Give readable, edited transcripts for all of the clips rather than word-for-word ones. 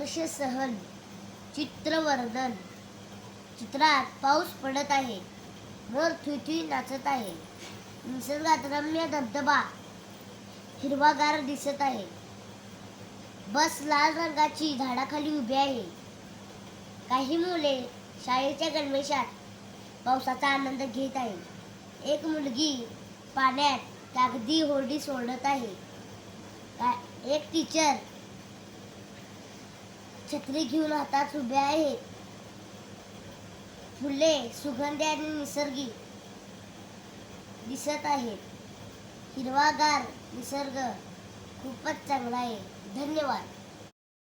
वर्ष सहल चित्रवर्णन. चित्रात पाऊस पडत आहे. मोर थुई नाचत आहे. निसर्गात रम्य धबधबा हिरवागार दिसत आहे. बस लाल रंगाची झाडाखाली उभी आहे. काही मुले शाळेच्या गणवेशात पावसाचा आनंद घेत आहे. एक मुलगी पाण्यात कागदी होडी सोडत आहे. एक टीचर छत्री घेऊन हातात उभे आहेत. फुले सुगंधी आणि निसर्गी दिसत आहेत. हिरवागार निसर्ग खूपच चांगला आहे. धन्यवाद.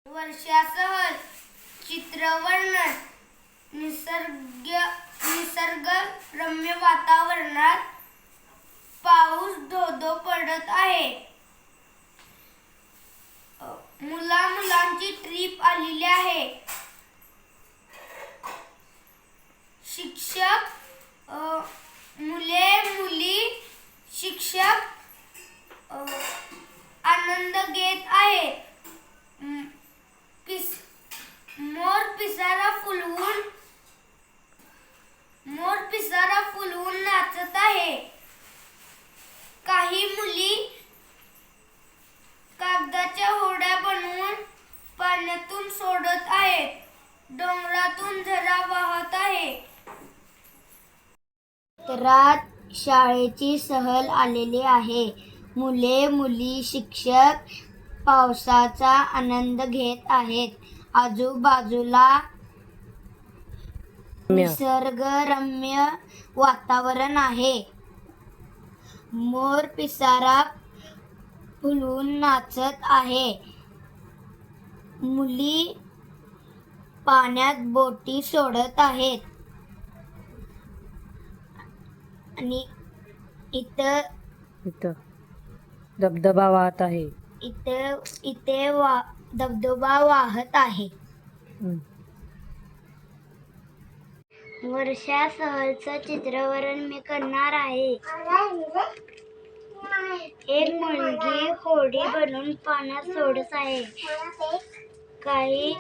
वर्षा सहल चित्रवर्णन. निसर्गरम्य वातावरणात पाऊस धो-धो पडत आहे. मुलांची ट्रिप आलेली आहे. शिक्षक मुले-मुली शिक्षक आनंद घेत आहेत. मोर पिसारा फुलवून नाचत आहे. काही मुली कागदाच्या होड्या बनवून पाण्यातून सोडत आहेत. डोंगरातून झरा वाहत आहे. चित्रात शाळेची सहल आलेली आहे. मुले-मुली शिक्षक पावसाचा आनंद घेत आहेत. आजूबाजूला निसर्गरम्य वातावरण आहे. मोर पिसारा फुलवून नाचत आहे. मुली पाण्यात बोटी सोडत आहेत. आणि इथं धबधबा वाहत आहे. इथे धबधबा वाहत आहे. वर्षा सहलचं चित्रवर्णन मी करणार आहे. एक मुलगी होडी बनवून पाण्यात सोडत आहे. काही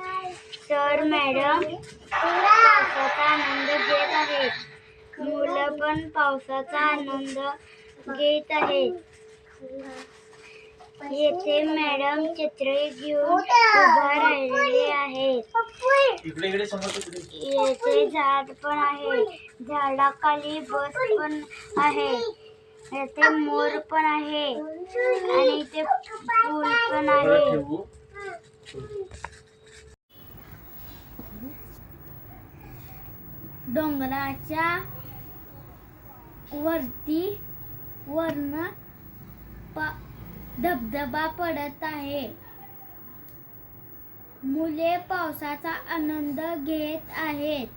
सर मॅडम पावसाचा आनंद घेत आहेत. मुलं पण पावसाचा आनंद घेत आहेत. येथे मॅडम छत्री घेऊन उभा राहिलेले आहेत. येथे झाड पण आहे. झाडाखाली बस पण आहे. येथे मोर पण आहे आणि इथे फूल पण आहे. डोंगराच्या वरनं धबधबा पडत आहे. मुले पावसाचा आनंद घेत आहेत.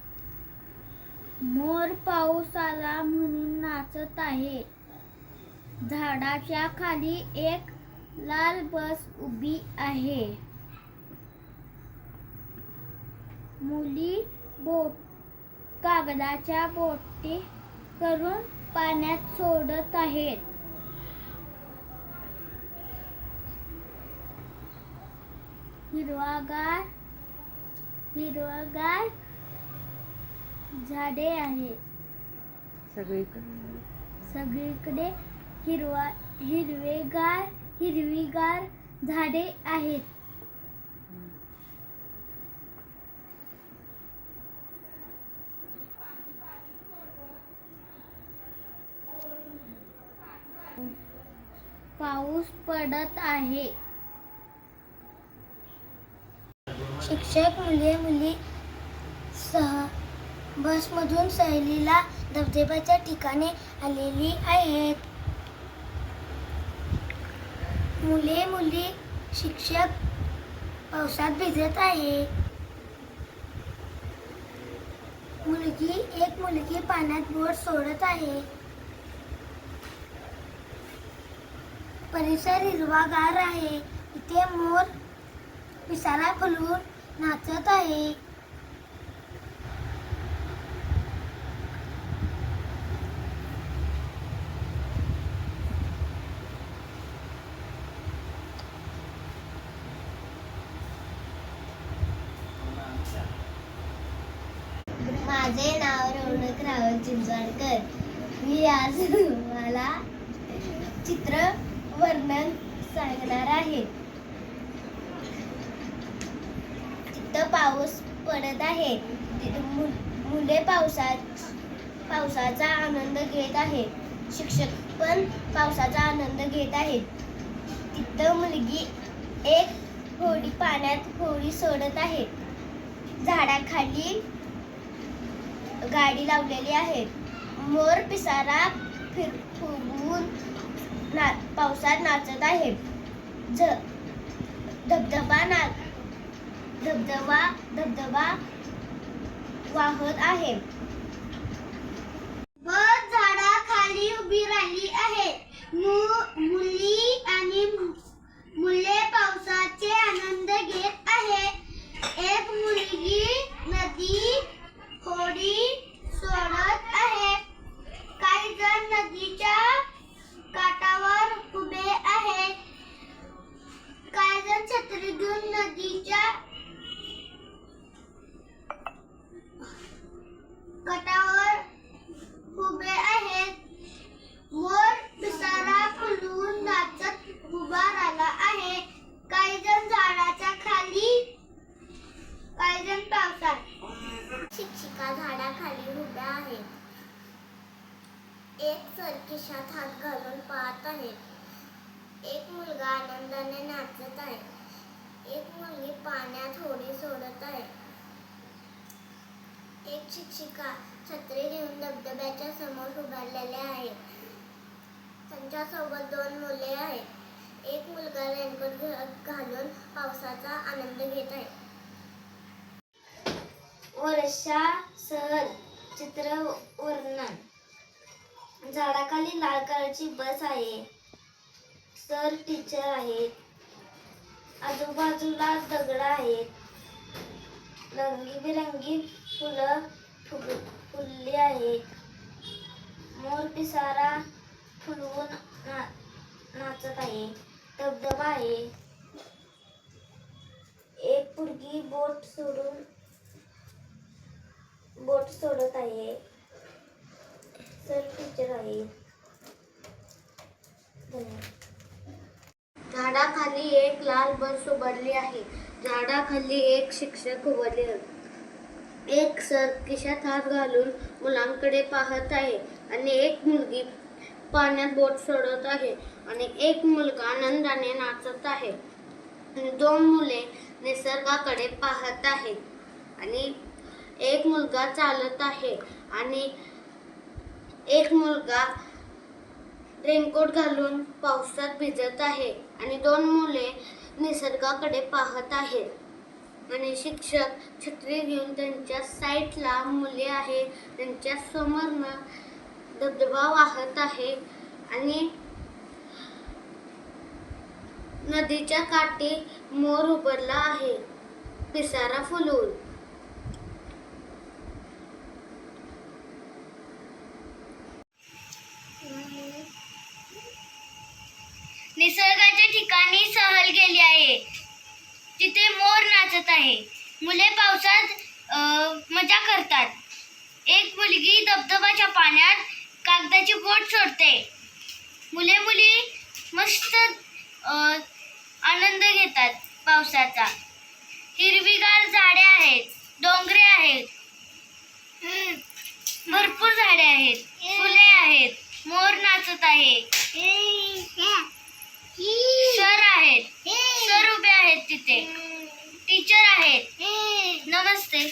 मोर पाऊस आला म्हणून नाचत आहे. झाडाच्या खाली एक लाल बस उभी आहे. मुली कागदाच्या बोटी करून पाण्यात सोडत आहेत. हिरवागार झाडे आहेत. सगळीकडे हिरवीगार झाडे आहेत. पाऊस पडत आहे. शिक्षक मुले-मुली बसमधून सहलीला धबधब्याच्या ठिकाणी आलेली आहेत. मुले-मुली शिक्षक पावसात भिजत आहे. एक मुलगी पाण्यात बोट सोडत आहे. परिसर हिरवागार आहे. इथे मोर पिसारा फुलवून नाचत आहे. माझे नाव रौनक रावल चिंचवाडकर. मी आज तुम्हाला चित्र वर्णन सांगणार आहे. तिथं पाऊस पडत आहे. मुले पावसाचा आनंद घेत आहेत. शिक्षक पण पावसाचा आनंद घेत आहेत. तिथं मुलगी एक होडी पाण्यात होडी सोडत आहे. झाडाखाली गाडी लावलेली आहे. मोर पिसारा फुगवून पावसात नाचत आहे. धबधबा वाहत आहे. बस झाडाखाली उभी राहिली आहे. मुली आणि मुले पावसाचे आनंद घेत आहे. एक मुलगी नदी होडी सोडत आहे. काही जण नदीच्या काठावर उभे आहे. काही जण छत्री घेऊन नदीच्या काठावर उभे आहेत. मोर पिसारा फुलवून नाचत उभा राहिला आहे. काही जण झाडाच्या खाली, काही जण पावसात. शिक्षिका झाडाखाली उभ्या आहेत. एक सर खिशात हात घालून पाहत आहे. एक मुलगा आनंदाने नाचत आहे. एक मुलगी पाण्यात होडी सोडत आहे. एक शिक्षिका छत्री घेऊन धबधब्याच्या समोर उभारलेले आहे. त्यांच्या सोबत 2 मुले आहेत. एक मुलगा रेनकोट घालून पावसाचा आनंद घेत आहे. वर्षा सर चित्र वर्णन. झाडाखाली लाल कलरची बस आहे. सर टीचर आहेत. आजूबाजूला दगड आहेत. रंगीबिरंगी फुलं फुलली आहेत. मोर पिसारा फुलवून नाचत आहे. धबधबा आहे. एक पोरगी बोट सोडत आहे. सर टीचर आहे. झाडाखाली एक लाल बस उभारली आहे. झाडाखाली एक शिक्षक उभारले आहेत. एक सर खिशात हात घालून मुलांकडे पाहत आहे आणि एक मुलगी पाण्यात बोट सोडत आहे आणि एक मुलगा आनंदाने नाचत आहे. 2 मुले निसर्गाकडे पाहत आहेत आणि एक मुलगा चालत आहे आणि एक मुलगा रेनकोट घालून पावसात भिजत आहे आणि 2 मुले निसर्गाकडे पाहत आहेत आणि शिक्षक छत्री घेऊन त्यांच्या साईडला मुले आहेत. त्यांच्या समोरनं धबधबा वाहत आहे आणि नदीच्या काठी मोर उभारला आहे पिसारा फुलवून. निसर्गाच्या ठिकाणी सहल गेली आहे. तिथे मोर नाचत आहे. मुले पावसात मजा करतात. एक मुलगी धबधबाच्या पाण्यात कागदाची बोट सोडते. मुली मस्त आनंद घेतात पावसाचा. हिरवीगार झाडे आहेत. डोंगरे आहेत. भरपूर झाडे आहेत. फुले आहेत. मोर नाचत आहे. सर आहेत. सर उभे आहेत तिथे. टीचर आहेत. नमस्ते.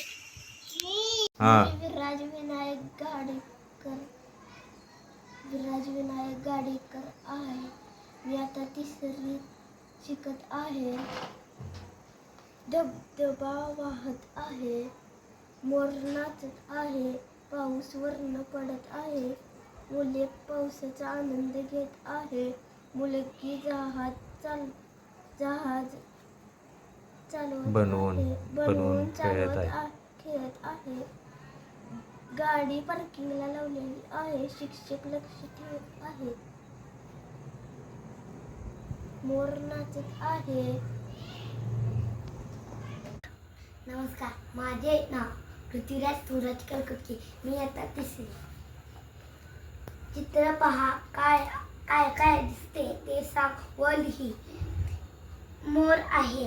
विराज विनायक गाडेकर आहे. मी आता 3री शिकत आहे. धबधबा वाहत आहे. मोर नाचत आहे. पाऊस वरनं पडत आहे. मुले पावसाचा आनंद घेत आहे. मुलगी जहाज बनवून खेळत आहे. गाडी पार्किंगला लावलेली आहे. शिक्षक लक्ष ठेवत आहेत. मोर नाचत आहे. नमस्कार, माझे नाव पृथ्वीराज सूरज कलकत्ते. मी आता तिसरी. चित्र पहा, काय काय काय दिसते ते सांग व लिही. मोर आहे,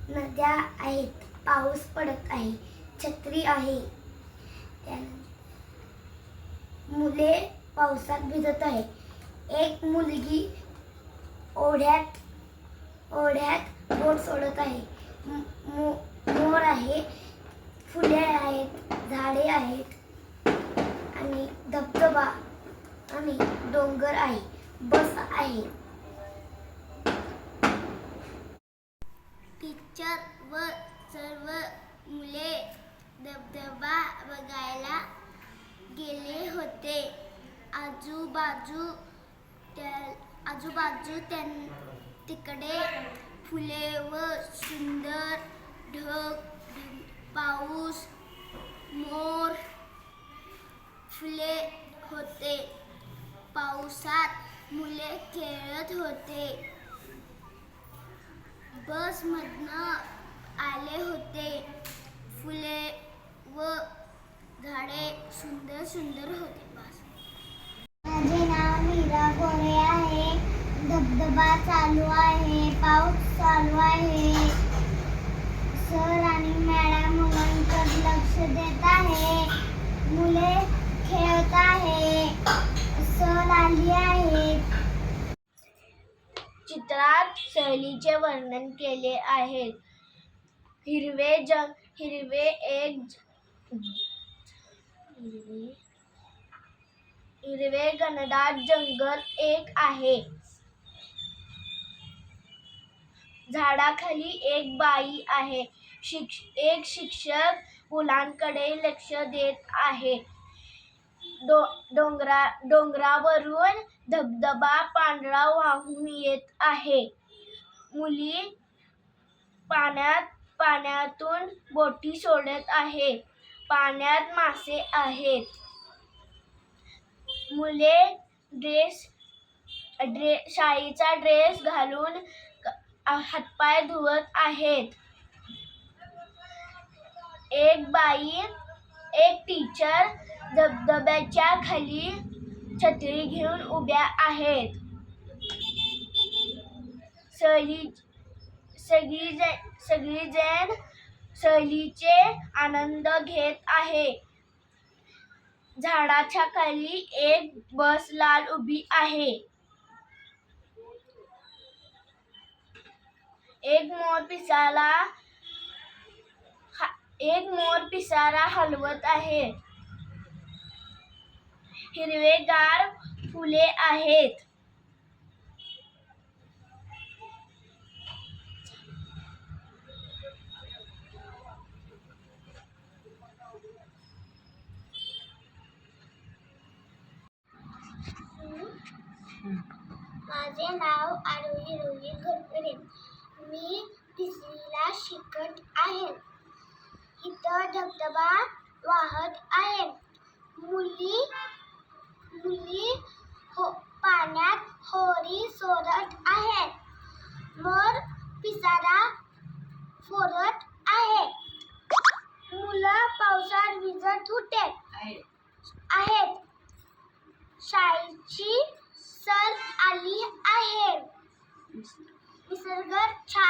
नद्या आहेत, पाऊस पडत आहे, छत्री आहे. त्यानंतर मुले पावसात भिजत आहे. एक मुलगी ओढ्यात बोट सोडत आहे. मोर आहे, फुले आहेत, झाडे आहेत आणि धबधबा आणि डोंगर आहे. बस आहे. टीचर व सर्व मुले धबधबा बघायला गेले होते. आजूबाजू तिकडे फुले व सुंदर ढग, पाऊस, मोर, फुले होते. पावसात मुले खेळत होते. बसमधनं आले होते. फुले व झाडे सुंदर सुंदर होते. माझे नाव मीरा गोरे आहे. धबधबा चालू आहे, पाऊस चालू आहे. सर आणि मॅडम मुलांकडे लक्ष देत आहे. मुले खेळत आहे. सर आली आहेत. चित्रात सहलीचे वर्णन केले आहे. हिरवे घनदाट जंगल एक आहे. झाडाखाली एक बाई आहे. एक शिक्षक मुलांकडे लक्ष देत आहे. डोंगरावरून धबधबा पांढरा वाहून येत आहे. मुली पाण्यातून बोटी सोडत आहे. पाण्यात मासे आहेत. मुले शाळेचा ड्रेस घालून हातपाय धुवत आहेत. एक टीचर धबधब्याच्या खाली छत्री घेऊन उभ्या आहेत. सगळीजण सहलीचे आनंद घेत आहे. झाडाच्या खाली एक बस लाल उभी आहे. एक मोर पिसारा हलवत आहे. हिरवेगार फुले आहेत. माझे नाव आरोही रोहित घोरपडे. मी तिसरीला शिकत आहे. इथं धबधबा वाहत आहे. मुली पाण्यात होडी सोडत आहेत. मोर पिसारा फोडत आहे. मुलं पावसात भिजत होते आहेत. शाळेची सर आली आहे. निसर्ग छान